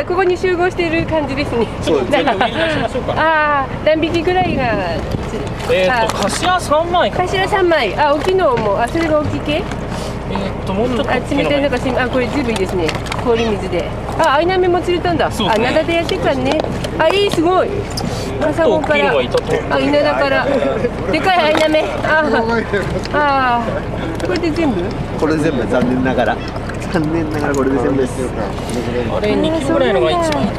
ここに集合している感じですね。ちょっと全部売り出しましょうか。ああ、何匹ぐらいが。カシラ3枚か。カシラ3枚。あ、大きいのも、あ、それが大きい系。もうちょっとあ、冷たいのがあ、これずいぶんいいですね。氷水で。あ、アイナメも釣れたんだ。そうですね。あ、灘でやってるからね。あ、いい、すごい。朝ごから。あ、稲田から。でかいアイナメ。ああ、これで全部。これ全部残念ながらこれで全部です。あれ2キロぐらいのが一番いい。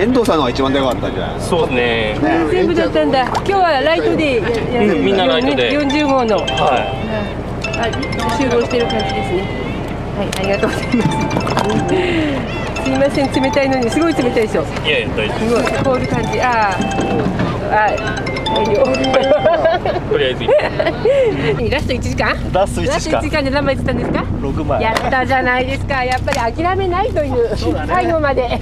遠藤さんのが一番でかかったんじゃない。そうですね。全部だったんだ。今日はライトでみんなライトで40号の。はい。あ、集合してる感じですね。はい、ありがとうございます。すみません、冷たいのにすごい冷たいでしょ。いやいや大丈夫。すごい凍る感じ。ああ、とりあえずラスト1時間？ラスト1時間。ラスト1時間で何枚釣ったんですか6枚。やったじゃないですか。やっぱり諦めないという、最後まで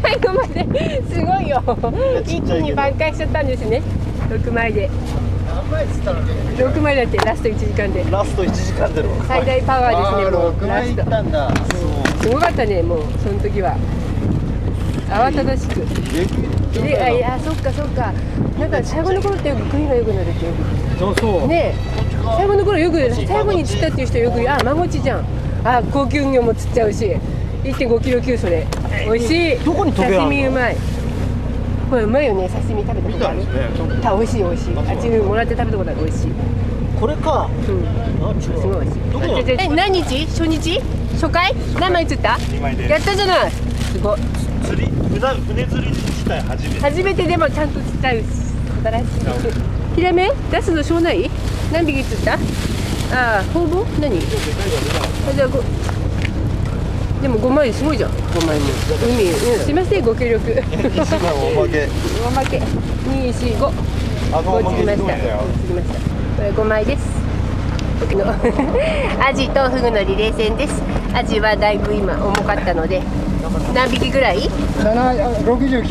最後まですごいよ。一気に挽回しちゃったんですね。6枚で6枚だってラスト1時間で。ラスト1時間での最大パワーですね。もうラストすごかったね。もうその時は慌ただしく。いや、そっかそっか。なんか最後の頃ってよく食いが良くなるってよく。そうねえ、最後の頃よく最後に釣ったっていう人よく、あ、マゴチじゃん。あ、高級魚も釣っちゃうし、1.5キロ級それ。美味しい。どこにトゲあるの？刺身うまい。これうまいよね。刺身食べたことある？美味しい美味しい。あっちにもらって食べたことある。美味しい。これか。うん。すごい美味しい。何日？初日？初回？何枚釣った？2枚です。やったじゃない。すごい。船釣り自体初めてでもちゃんと釣ったよ。素晴らしい。ヒラメ出すのしょうない？何匹釣った？ああ、ほぼ？何？じゃあでも5枚すごいじゃん。5枚も。海、すみません、ご協力。おまけ。おまけ。2、4、5。5釣りました。釣りました。これ5枚です。僕のアジとフグのリレー戦です。アジはだいぶ今重かったので。何匹ぐらい？69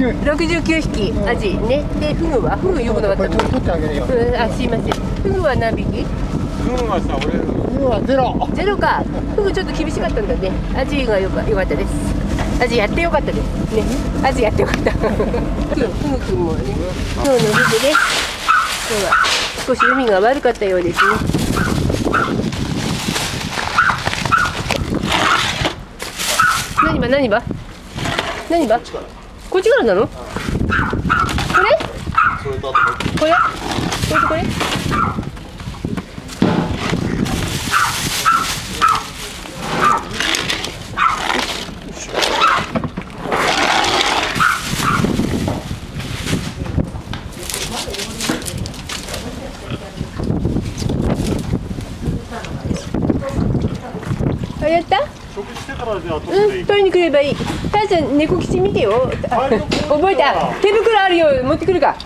匹アジね。でフグはフグよくなかったの。取ってあげるよ。あ、すいません。フグは何匹？フグはさ、フグはゼロか。フグちょっと厳しかったんだね。アジがよかったです。アジやってよかったですね。アジやってよかった。フグくんもね。今日のフグです。今日は少し海が悪かったようですね。何ばこっちからなの？これ？これ？あ、やった？取りに来ればいい。たーちゃん、猫吉見てよ。覚えた。手袋あるよ、持ってくるか。